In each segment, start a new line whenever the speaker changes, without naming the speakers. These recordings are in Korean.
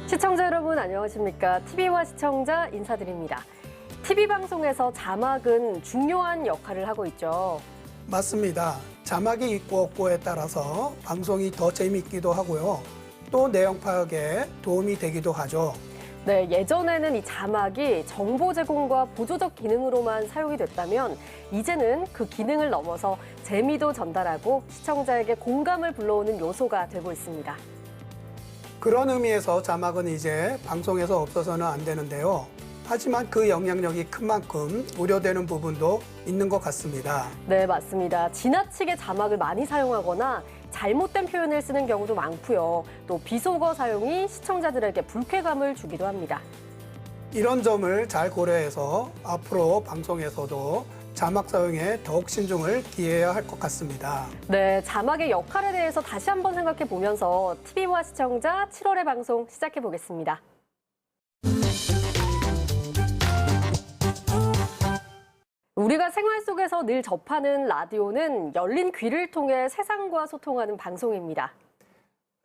시청자 여러분 안녕하십니까? TV와 시청자 인사드립니다. TV 방송에서 자막은 중요한 역할을 하고 있죠.
맞습니다. 자막이 있고 없고에 따라서 방송이 더 재미있기도 하고요. 또 내용 파악에 도움이 되기도 하죠.
네, 예전에는 이 자막이 정보 제공과 보조적 기능으로만 사용이 됐다면 이제는 그 기능을 넘어서 재미도 전달하고 시청자에게 공감을 불러오는 요소가 되고 있습니다.
그런 의미에서 자막은 이제 방송에서 없어서는 안 되는데요. 하지만 그 영향력이 큰 만큼 우려되는 부분도 있는 것 같습니다.
네, 맞습니다. 지나치게 자막을 많이 사용하거나 잘못된 표현을 쓰는 경우도 많고요. 또 비속어 사용이 시청자들에게 불쾌감을 주기도 합니다.
이런 점을 잘 고려해서 앞으로 방송에서도 자막 사용에 더욱 신중을 기해야 할 것 같습니다.
네, 자막의 역할에 대해서 다시 한번 생각해 보면서 TV와 시청자 7월의 방송 시작해 보겠습니다. 우리가 생활 속에서 늘 접하는 라디오는 열린 귀를 통해 세상과 소통하는 방송입니다.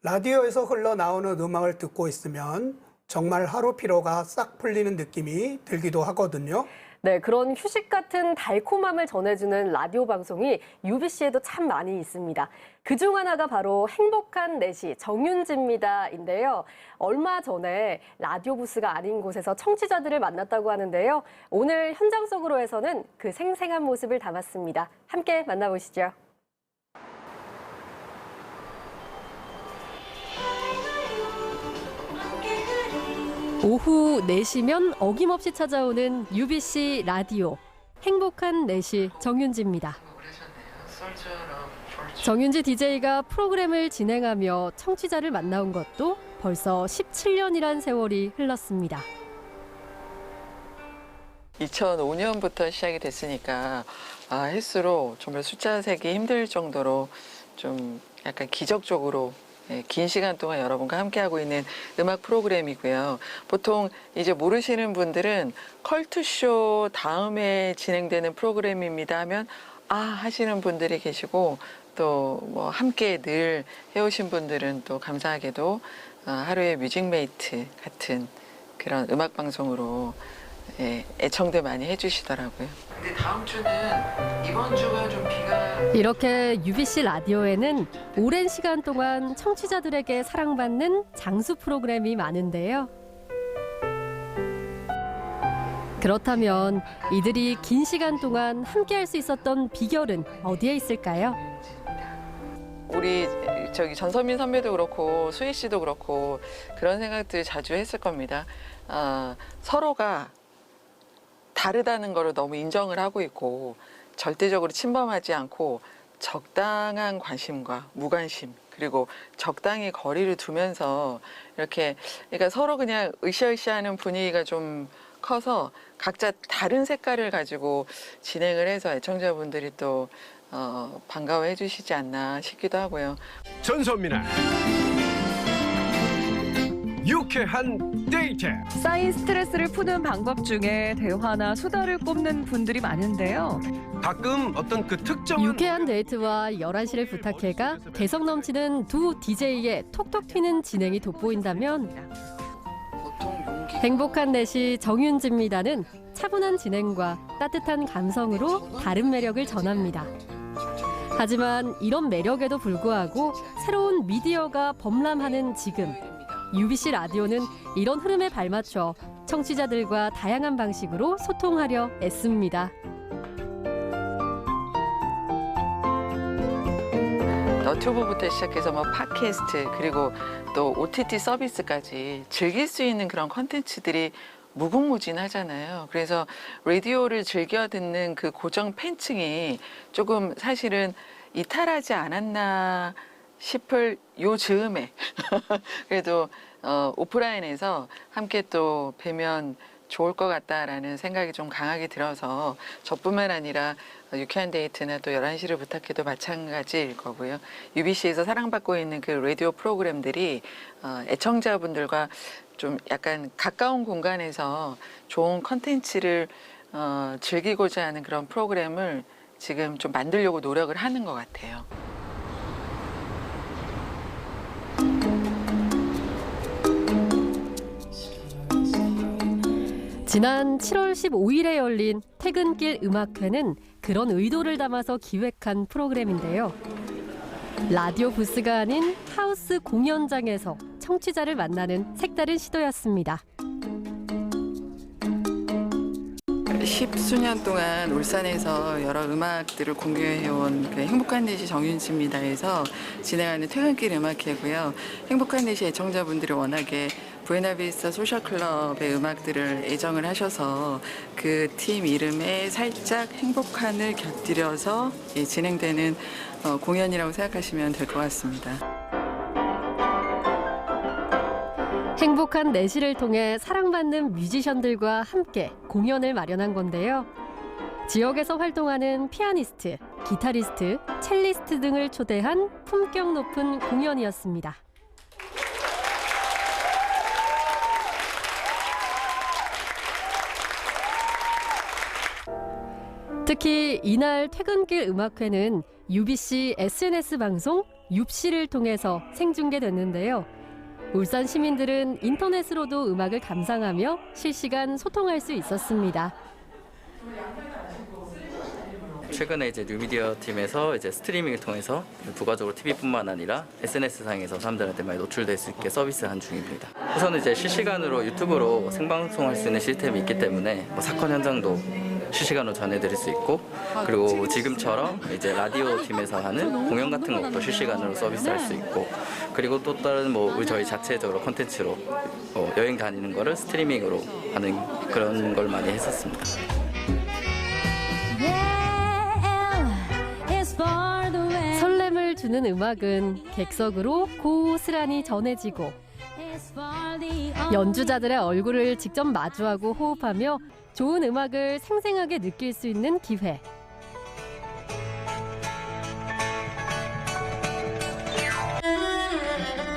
라디오에서 흘러나오는 음악을 듣고 있으면 정말 하루 피로가 싹 풀리는 느낌이 들기도 하거든요.
네, 그런 휴식 같은 달콤함을 전해주는 라디오 방송이 UBC에도 참 많이 있습니다. 그중 하나가 바로 행복한 4시 정윤지입니다인데요. 얼마 전에 라디오 부스가 아닌 곳에서 청취자들을 만났다고 하는데요. 오늘 현장 속으로에서는 그 생생한 모습을 담았습니다. 함께 만나보시죠. 오후 4시면 어김없이 찾아오는 UBC 라디오 행복한 4시 정윤지입니다. 정윤지 DJ가 프로그램을 진행하며 청취자를 만나온 것도 벌써 17년이란 세월이 흘렀습니다.
2005년부터 시작이 됐으니까 횟수로 정말 숫자 세기 힘들 정도로 좀 약간 기적적으로 긴 시간 동안 여러분과 함께하고 있는 음악 프로그램이고요. 보통 이제 모르시는 분들은 컬투쇼 다음에 진행되는 프로그램입니다 하면 하시는 분들이 계시고 또 뭐 함께 늘 해오신 분들은 또 감사하게도 하루의 뮤직메이트 같은 그런 음악 방송으로 애청들 많이 해주시더라고요. 근데 다음 주는 이번 주가 좀 비가
이렇게 UBC 라디오에는 오랜 시간 동안 청취자들에게 사랑받는 장수 프로그램이 많은데요. 그렇다면 이들이 긴 시간 동안 함께할 수 있었던 비결은 어디에 있을까요?
우리 전선민 선배도 그렇고 수희 씨도 그렇고 그런 생각들 자주 했을 겁니다. 서로가 다르다는 거를 너무 인정을 하고 있고 절대적으로 침범하지 않고 적당한 관심과 무관심 그리고 적당히 거리를 두면서 이렇게 그러니까 서로 그냥 으쌰으쌰하는 분위기가 좀 커서 각자 다른 색깔을 가지고 진행을 해서 애청자분들이 또 반가워해 주시지 않나 싶기도 하고요.
전선민의 유쾌한 데이트.
쌓인 스트레스를 푸는 방법 중에 대화나 수다를 꼽는 분들이 많은데요.
가끔 어떤 그 특정한
유쾌한 데이트와 11시를 부탁해가 개성 넘치는 두 DJ의 톡톡 튀는 진행이 돋보인다면 행복한 4시 정윤지입니다는 차분한 진행과 따뜻한 감성으로 다른 매력을 전합니다. 하지만 이런 매력에도 불구하고 새로운 미디어가 범람하는 지금 UBC 라디오는 이런 흐름에 발맞춰 청취자들과 다양한 방식으로 소통하려 애씁니다.
너튜브부터 시작해서 뭐 팟캐스트 그리고 또 OTT 서비스까지 즐길 수 있는 그런 콘텐츠들이 무궁무진하잖아요. 그래서 라디오를 즐겨 듣는 그 고정 팬층이 조금 사실은 이탈하지 않았나 싶을 요 즈음에 그래도 오프라인에서 함께 또 뵈면 좋을 것 같다라는 생각이 좀 강하게 들어서 저뿐만 아니라 유쾌한 데이트나 또 11시를 부탁해도 마찬가지일 거고요. UBC에서 사랑받고 있는 그 라디오 프로그램들이 애청자분들과 좀 약간 가까운 공간에서 좋은 컨텐츠를 즐기고자 하는 그런 프로그램을 지금 좀 만들려고 노력을 하는 것 같아요.
지난 7월 15일에 열린 퇴근길 음악회는 그런 의도를 담아서 기획한 프로그램인데요. 라디오 부스가 아닌 하우스 공연장에서 청취자를 만나는 색다른 시도였습니다.
10수년 동안 울산에서 여러 음악들을 공유해온 그 행복한 내시 정윤지입니다에서 진행하는 퇴근길 음악회고요. 행복한 내시 애청자분들이 워낙에 부에나비스타 소셜클럽의 음악들을 애정을 하셔서 그 팀 이름에 살짝 행복한을 곁들여서 진행되는 공연이라고 생각하시면 될 것 같습니다.
행복한 내시를 통해 사랑받는 뮤지션들과 함께 공연을 마련한 건데요. 지역에서 활동하는 피아니스트, 기타리스트, 첼리스트 등을 초대한 품격 높은 공연이었습니다. 특히 이날 퇴근길 음악회는 UBC SNS 방송 윙시를 통해서 생중계됐는데요. 울산 시민들은 인터넷으로도 음악을 감상하며 실시간 소통할 수 있었습니다.
최근에 이제 뉴미디어 팀에서 이제 스트리밍을 통해서 부가적으로 TV뿐만 아니라 SNS 상에서 사람들한테 많이 노출될 수 있게 서비스한 중입니다. 우선은 이제 실시간으로 유튜브로 생방송할 수 있는 시스템이 있기 때문에 사건 현장도 실시간으로 전해드릴 수 있고, 그리고 지금처럼 이제 라디오 팀에서 하는 공연 같은 것도 실시간으로 서비스할 수 있고, 그리고 또 다른 저희 자체적으로 콘텐츠로 여행 다니는 거를 스트리밍으로 하는 그런 걸 많이 했었습니다.
설렘을 주는 음악은 객석으로 고스란히 전해지고 연주자들의 얼굴을 직접 마주하고 호흡하며 좋은 음악을 생생하게 느낄 수 있는 기회.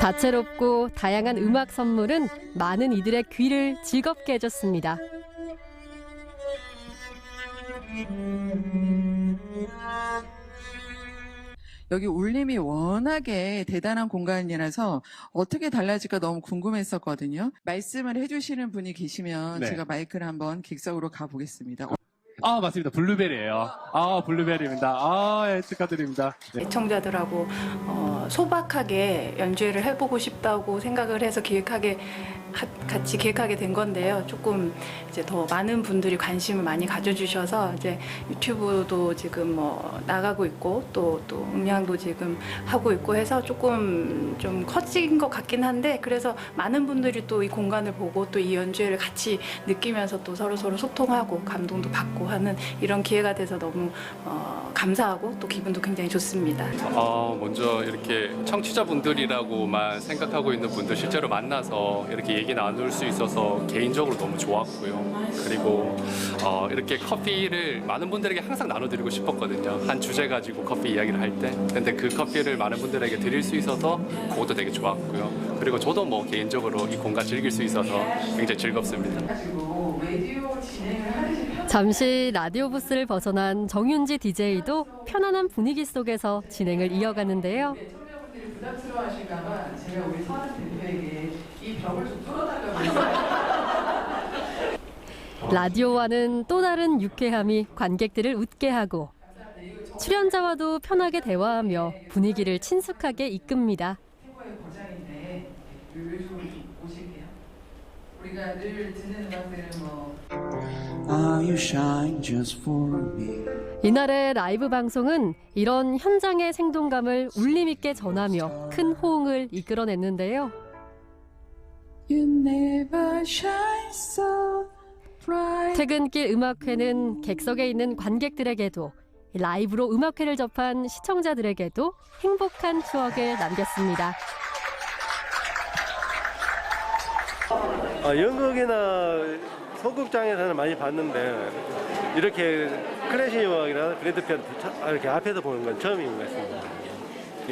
다채롭고 다양한 음악 선물은 많은 이들의 귀를 즐겁게 해줬습니다.
여기 울림이 워낙에 대단한 공간이라서 어떻게 달라질까 너무 궁금했었거든요. 말씀을 해주시는 분이 계시면
네.
제가 마이크를 한번 객석으로 가보겠습니다.
아, 맞습니다. 블루베리예요. 아, 블루베리입니다. 아, 예, 축하드립니다. 네.
애청자들하고 소박하게 연주회를 해보고 싶다고 생각을 해서 같이 기획하게 된 건데요. 조금 이제 더 많은 분들이 관심을 많이 가져주셔서 이제 유튜브도 지금 나가고 있고 또 음향도 지금 하고 있고 해서 조금 좀 커진 것 같긴 한데, 그래서 많은 분들이 또 이 공간을 보고 또 이 연주회를 같이 느끼면서 또 서로 소통하고 감동도 받고 하는 이런 기회가 돼서 너무 감사하고 또 기분도 굉장히 좋습니다.
먼저 이렇게 청취자분들이라고만 생각하고 있는 분들 실제로 만나서 이렇게 얘기 나눌 수 있어서 개인적으로 너무 좋았고요. 그리고 이렇게 커피를 많은 분들에게 항상 나눠드리고 싶었거든요. 한 주제 가지고 커피 이야기를 할 때. 근데 그 커피를 많은 분들에게 드릴 수 있어서 그것도 되게 좋았고요. 그리고 저도 개인적으로 이 공간 즐길 수 있어서 굉장히 즐겁습니다.
잠시 라디오 부스를 벗어난 정윤지 DJ도 편안한 분위기 속에서 진행을 이어가는데요.
부담스러워하실까봐 제가 우리 서한 대표에게 이 벽을 좀 뚫어달라고
라디오와는 또 다른 유쾌함이 관객들을 웃게 하고 출연자와도 편하게 대화하며 분위기를 친숙하게 이끕니다.
최고의 보장인데 이쪽으로 좀 오실게요. 우리가 늘 듣는 음악들은
이날의 라이브 방송은 이런 현장의 생동감을 울림 있게 전하며 큰 호응을 이끌어냈는데요. 퇴근길 음악회는 객석에 있는 관객들에게도 라이브로 음악회를 접한 시청자들에게도 행복한 추억을 남겼습니다.
연극이나 소극장에서는 많이 봤는데 이렇게 클래식 음악이나 그래드편 이렇게 앞에서 보는 건 처음인 것 같습니다.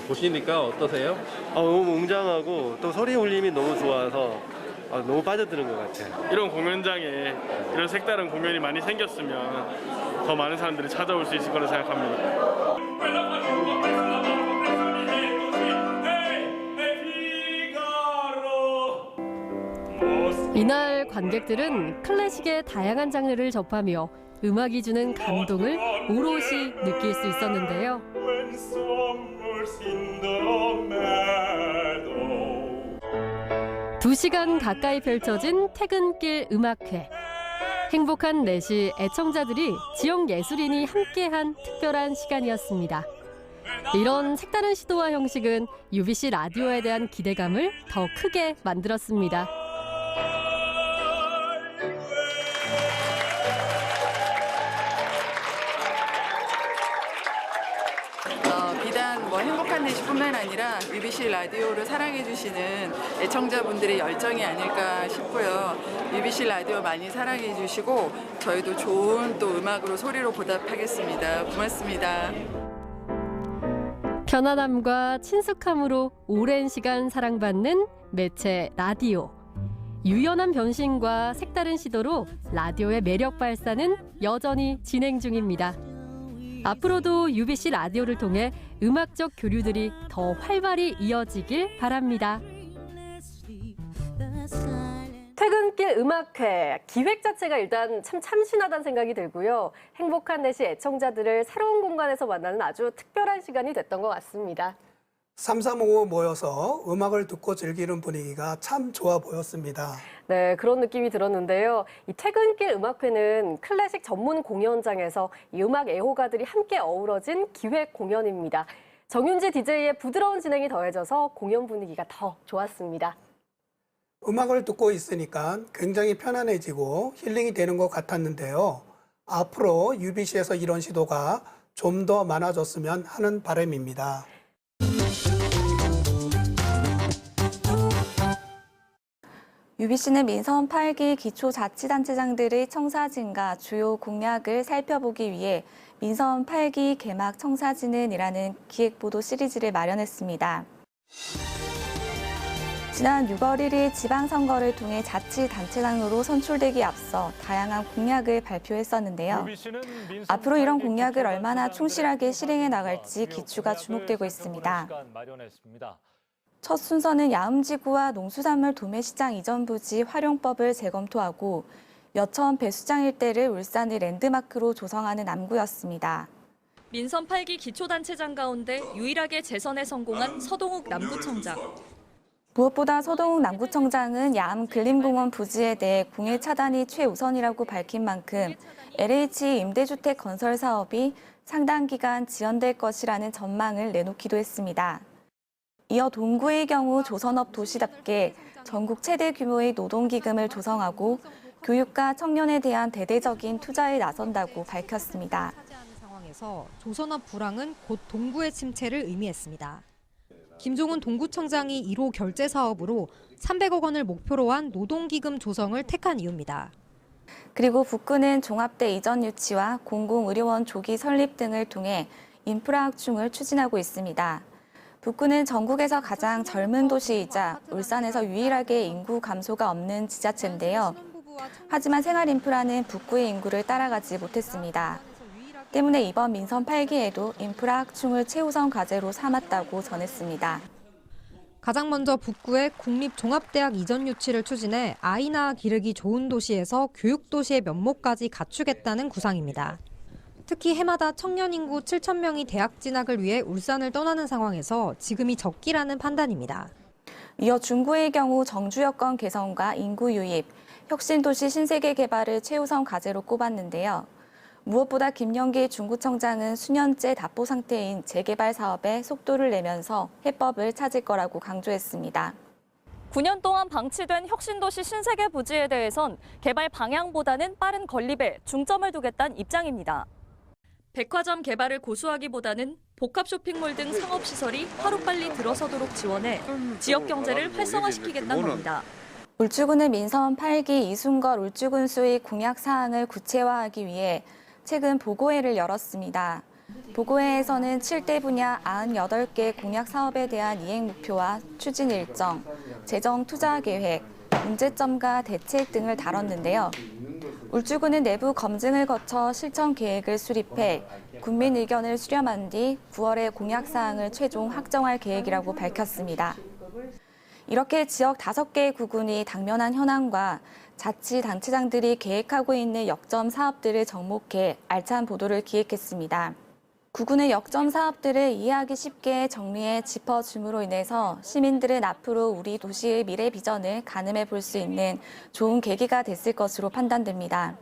보시니까 어떠세요?
너무 웅장하고 또 소리 울림이 너무 좋아서 너무 빠져드는 것 같아요.
이런 공연장에 이런 색다른 공연이 많이 생겼으면 더 많은 사람들이 찾아올 수 있을 거라 생각합니다.
이날 관객들은 클래식의 다양한 장르를 접하며 음악이 주는 감동을 오롯이 느낄 수 있었는데요. 2시간 가까이 펼쳐진 퇴근길 음악회. 행복한 4시 애청자들이 지역 예술인이 함께한 특별한 시간이었습니다. 이런 색다른 시도와 형식은 UBC 라디오에 대한 기대감을 더 크게 만들었습니다.
비단 행복한 4시뿐만 아니라 UBC 라디오를 사랑해주시는 애청자분들의 열정이 아닐까 싶고요. UBC 라디오 많이 사랑해주시고 저희도 좋은 또 음악으로 소리로 보답하겠습니다. 고맙습니다.
편안함과 친숙함으로 오랜 시간 사랑받는 매체 라디오. 유연한 변신과 색다른 시도로 라디오의 매력 발산은 여전히 진행 중입니다. 앞으로도 UBC 라디오를 통해 음악적 교류들이 더 활발히 이어지길 바랍니다. 퇴근길 음악회 기획 자체가 일단 참 참신하다는 생각이 들고요. 행복한 4시 애청자들을 새로운 공간에서 만나는 아주 특별한 시간이 됐던 것 같습니다.
삼삼오오 모여서 음악을 듣고 즐기는 분위기가 참 좋아 보였습니다.
네, 그런 느낌이 들었는데요. 이 퇴근길 음악회는 클래식 전문 공연장에서 이 음악 애호가들이 함께 어우러진 기획 공연입니다. 정윤지 DJ의 부드러운 진행이 더해져서 공연 분위기가 더 좋았습니다.
음악을 듣고 있으니까 굉장히 편안해지고 힐링이 되는 것 같았는데요. 앞으로 UBC에서 이런 시도가 좀 더 많아졌으면 하는 바람입니다.
UBC는 민선 8기 기초자치단체장들의 청사진과 주요 공약을 살펴보기 위해 민선 8기 개막 청사진은이라는 기획보도 시리즈를 마련했습니다. 지난 6월 1일 지방선거를 통해 자치단체장으로 선출되기 앞서 다양한 공약을 발표했었는데요. 앞으로 이런 공약을 얼마나 충실하게 실행해 나갈지 기추가 주목되고 있습니다. 첫 순서는 야음지구와 농수산물 도매시장 이전 부지 활용법을 재검토하고 여천 배수장 일대를 울산의 랜드마크로 조성하는 남구였습니다.
민선 8기 기초단체장 가운데 유일하게 재선에 성공한 서동욱 남구청장.
무엇보다 서동욱 남구청장은 야암 근린공원 부지에 대해 공해 차단이 최우선이라고 밝힌 만큼 LH 임대주택 건설 사업이 상당 기간 지연될 것이라는 전망을 내놓기도 했습니다. 이어 동구의 경우 조선업 도시답게 전국 최대 규모의 노동기금을 조성하고 교육과 청년에 대한 대대적인 투자에 나선다고 밝혔습니다.
상황에서 조선업 불황은 곧 동구의 침체를 의미했습니다. 김종훈 동구청장이 1호 결제 사업으로 300억 원을 목표로 한 노동기금 조성을 택한 이유입니다.
그리고 북구는 종합대 이전 유치와 공공의료원 조기 설립 등을 통해 인프라 확충을 추진하고 있습니다. 북구는 전국에서 가장 젊은 도시이자 울산에서 유일하게 인구 감소가 없는 지자체인데요. 하지만 생활 인프라는 북구의 인구를 따라가지 못했습니다. 때문에 이번 민선 8기에도 인프라 확충을 최우선 과제로 삼았다고 전했습니다.
가장 먼저 북구의 국립종합대학 이전 유치를 추진해 아이 낳아 기르기 좋은 도시에서 교육도시의 면모까지 갖추겠다는 구상입니다. 특히 해마다 청년 인구 7천 명이 대학 진학을 위해 울산을 떠나는 상황에서 지금이 적기라는 판단입니다.
이어 중구의 경우 정주 여건 개선과 인구 유입, 혁신도시 신세계 개발을 최우선 과제로 꼽았는데요. 무엇보다 김영기 중구청장은 수년째 답보 상태인 재개발 사업에 속도를 내면서 해법을 찾을 거라고 강조했습니다.
9년 동안 방치된 혁신도시 신세계 부지에 대해선 개발 방향보다는 빠른 건립에 중점을 두겠다는 입장입니다. 백화점 개발을 고수하기보다는 복합 쇼핑몰 등 상업시설이 하루빨리 들어서도록 지원해 지역 경제를 활성화시키겠다는 겁니다.
울주군은 민선 8기 이순걸 울주군수의 공약 사항을 구체화하기 위해 최근 보고회를 열었습니다. 보고회에서는 7대 분야 98개 공약 사업에 대한 이행 목표와 추진 일정, 재정 투자 계획, 문제점과 대책 등을 다뤘는데요. 울주군은 내부 검증을 거쳐 실천 계획을 수립해 국민 의견을 수렴한 뒤 9월에 공약 사항을 최종 확정할 계획이라고 밝혔습니다. 이렇게 지역 5개의 구군이 당면한 현황과 자치단체장들이 계획하고 있는 역점 사업들을 접목해 알찬 보도를 기획했습니다. 구군의 역점 사업들을 이해하기 쉽게 정리해 짚어줌으로 인해서 시민들은 앞으로 우리 도시의 미래 비전을 가늠해 볼 수 있는 좋은 계기가 됐을 것으로 판단됩니다.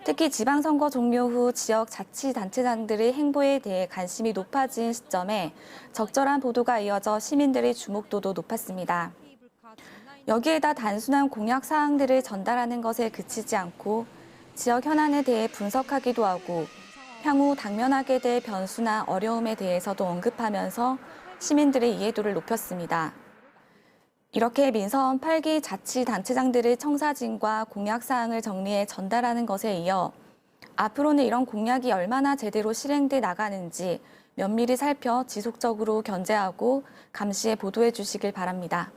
특히 지방선거 종료 후 지역 자치단체장들의 행보에 대해 관심이 높아진 시점에 적절한 보도가 이어져 시민들의 주목도도 높았습니다. 여기에다 단순한 공약 사항들을 전달하는 것에 그치지 않고 지역 현안에 대해 분석하기도 하고 향후 당면하게 될 변수나 어려움에 대해서도 언급하면서 시민들의 이해도를 높였습니다. 이렇게 민선 8기 자치단체장들의 청사진과 공약 사항을 정리해 전달하는 것에 이어 앞으로는 이런 공약이 얼마나 제대로 실행돼 나가는지 면밀히 살펴 지속적으로 견제하고 감시해 보도해 주시길 바랍니다.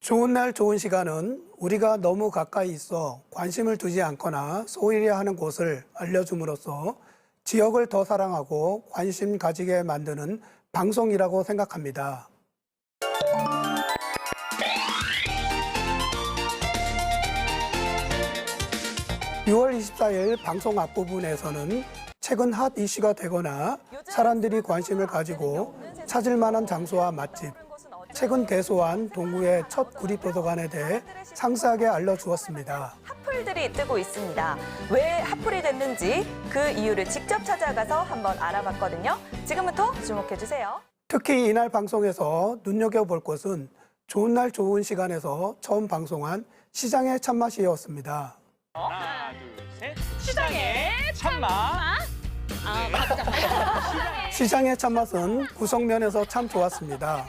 좋은 날 좋은 시간은 우리가 너무 가까이 있어 관심을 두지 않거나 소홀히 하는 곳을 알려줌으로써 지역을 더 사랑하고 관심 가지게 만드는 방송이라고 생각합니다. 6월 24일 방송 앞부분에서는 최근 핫 이슈가 되거나 사람들이 관심을 가지고 찾을 만한 장소와 맛집, 최근 개소한 동구의 첫 구립도서관에 대해 상세하게 알려주었습니다.
핫플들이 뜨고 있습니다. 왜 핫플이 됐는지 그 이유를 직접 찾아가서 한번 알아봤거든요. 지금부터 주목해주세요.
특히 이날 방송에서 눈여겨볼 것은 좋은 날 좋은 시간에서 처음 방송한 시장의 참맛이었습니다.
하나, 둘, 셋. 시장의 참맛.
시장의 참맛은 구성면에서 참 좋았습니다.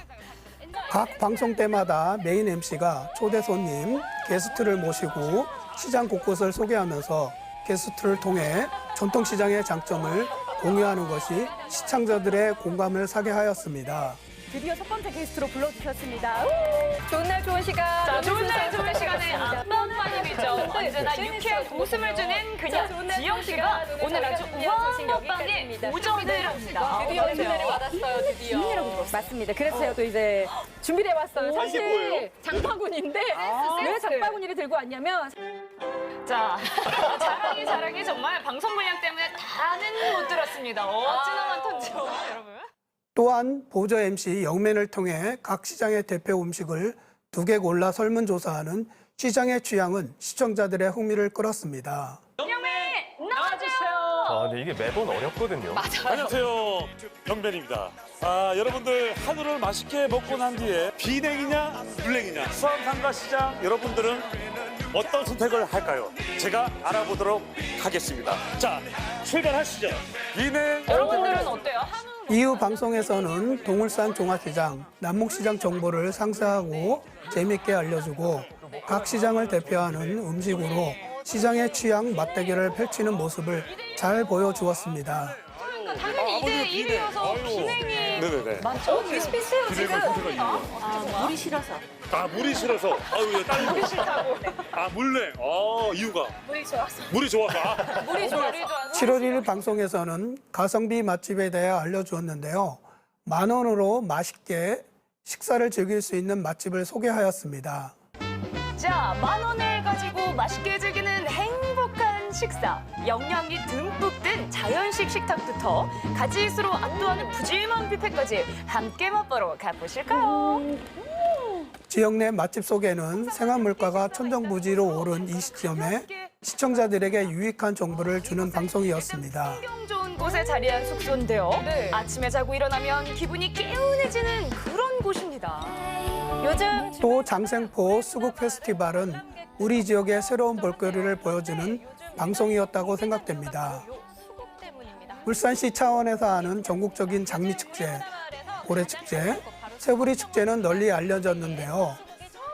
각 방송 때마다 메인 MC가 초대 손님, 게스트를 모시고 시장 곳곳을 소개하면서 게스트를 통해 전통시장의 장점을 공유하는 것이 시청자들의 공감을 사게 하였습니다.
드디어 첫 번째 게스트로 불러주셨습니다.
좋은 날 좋은 시간.
자,
좋은 날 좋은 시간에 안방마님이죠. 언제나 유쾌한 웃음을 주는 그냥 지영 씨가 오늘 아주 우아한 먹방에 도전을 합니다.
드디어 준비를 받았어요, 드디어. 맞습니다. 그래서 제가 또 이제 준비를 해왔어요. 사실 장바구니인데 왜 장바구니를 들고 왔냐면
자, 자랑이 정말 방송 분량 때문에 다는 못 들었습니다. 어찌나 많던지요, 여러분.
또한 보조 MC 영맨을 통해 각 시장의 대표 음식을 2개 골라 설문조사하는 시장의 취향은 시청자들의 흥미를 끌었습니다.
영맨 나와주세요.
아, 근데 이게 매번 어렵거든요.
맞아요.
안녕하세요. 영맨입니다. 하루를 맛있게 먹고 난 뒤에 비냉이냐 물냉이냐 수암상가 시장 여러분들은 어떤 선택을 할까요? 제가 알아보도록 하겠습니다. 자, 출발하시죠. 비냉.
여러분들은 어때요?
이후 방송에서는 동울산 종합시장, 남목시장 정보를 상세하고 재미있게 알려주고 각 시장을 대표하는 음식으로 시장의 취향 맞대결을 펼치는 모습을 잘 보여주었습니다.
당연히 1위여서 비냉이
네네네.
많죠? 비슷비슷해요, 지금.
물이 싫어서.
물이 싫어서. 아유, 딸
물이 싫다고.
물냉. 이유가.
물이 좋아서.
물이 좋아서.
물이 좋아서.
7월 1일 방송에서는 가성비 맛집에 대해 알려주었는데요. 10,000원으로 맛있게 식사를 즐길 수 있는 맛집을 소개하였습니다.
자, 10,000원을 가지고 맛있게 즐기는 행복한 식사. 영양이 듬뿍 든 자연식 식탁부터 가지수로 압도하는 푸짐한 뷔페까지 함께 맛보러 가보실까요?
지역 내 맛집 속에는 생활물가가 천정부지로 오른 이 시점에 시청자들에게 유익한 정보를 주는 방송이었습니다.
풍경 좋은 곳에 자리한 숙소인데요. 아침에 자고 일어나면 기분이 개운해지는 그런 곳입니다. 요즘
또 장생포 수국 페스티벌은 우리 지역의 새로운 볼거리를 보여주는 방송이었다고 생각됩니다. 울산시 차원에서 하는 전국적인 장미축제, 고래축제, 새부리 축제는 널리 알려졌는데요.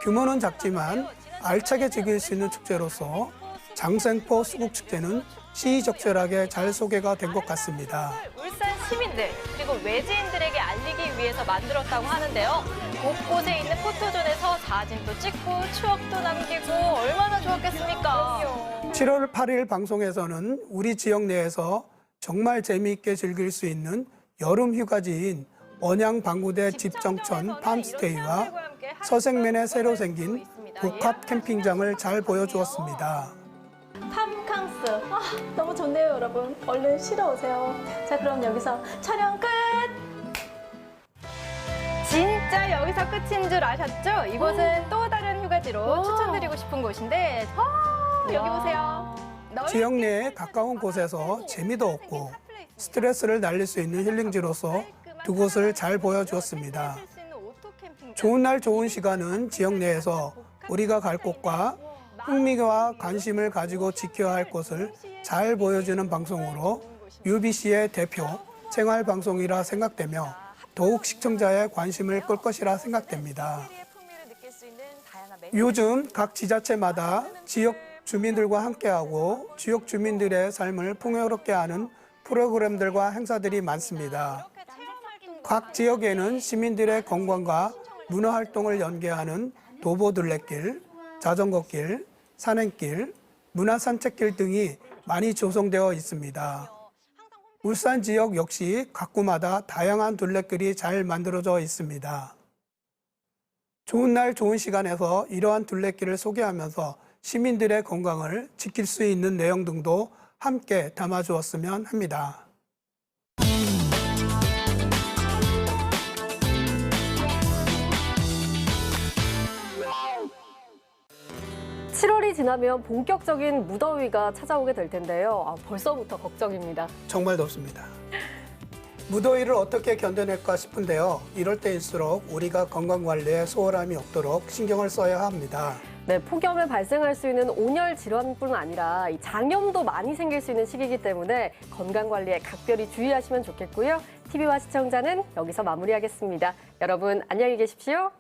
규모는 작지만 알차게 즐길 수 있는 축제로서 장생포 수국축제는 시의적절하게 잘 소개가 된 것 같습니다.
울산 시민들 그리고 외지인들에게 알리기 위해서 만들었다고 하는데요. 곳곳에 있는 포토존에서 사진도 찍고 추억도 남기고 얼마나 좋았겠습니까?
7월 8일 방송에서는 우리 지역 내에서 정말 재미있게 즐길 수 있는 여름 휴가지인 언양 방구대 집정천 팜스테이와 서생면에 새로 생긴 복합 캠핑장을 잘 보여주었습니다.
팜캉스. 너무 좋네요, 여러분. 얼른 쉬러 오세요. 자, 그럼 여기서 촬영 끝!
진짜 여기서 끝인 줄 아셨죠? 이곳은 또 다른 휴가지로 추천드리고 싶은 곳인데 여기 보세요.
지역 내에 가까운 곳에서 재미도 없고 스트레스를 날릴 수 있는 힐링지로서 두 곳을 잘 보여주었습니다. 좋은 날 좋은 시간은 지역 내에서 우리가 갈 곳과 흥미와 관심을 가지고 지켜야 할 곳을 잘 보여주는 방송으로 UBC의 대표 생활방송이라 생각되며 더욱 시청자의 관심을 끌 것이라 생각됩니다. 요즘 각 지자체마다 지역 주민들과 함께하고 지역 주민들의 삶을 풍요롭게 하는 프로그램들과 행사들이 많습니다. 각 지역에는 시민들의 건강과 문화활동을 연계하는 도보둘레길, 자전거길, 산행길, 문화산책길 등이 많이 조성되어 있습니다. 울산 지역 역시 각 구마다 다양한 둘레길이 잘 만들어져 있습니다. 좋은 날 좋은 시간에서 이러한 둘레길을 소개하면서 시민들의 건강을 지킬 수 있는 내용 등도 함께 담아주었으면 합니다.
7월이 지나면 본격적인 무더위가 찾아오게 될 텐데요. 벌써부터 걱정입니다.
정말 덥습니다. 무더위를 어떻게 견뎌낼까 싶은데요. 이럴 때일수록 우리가 건강관리에 소홀함이 없도록 신경을 써야 합니다.
네, 폭염에 발생할 수 있는 온열 질환뿐 아니라 이 장염도 많이 생길 수 있는 시기이기 때문에 건강관리에 각별히 주의하시면 좋겠고요. TV와 시청자는 여기서 마무리하겠습니다. 여러분 안녕히 계십시오.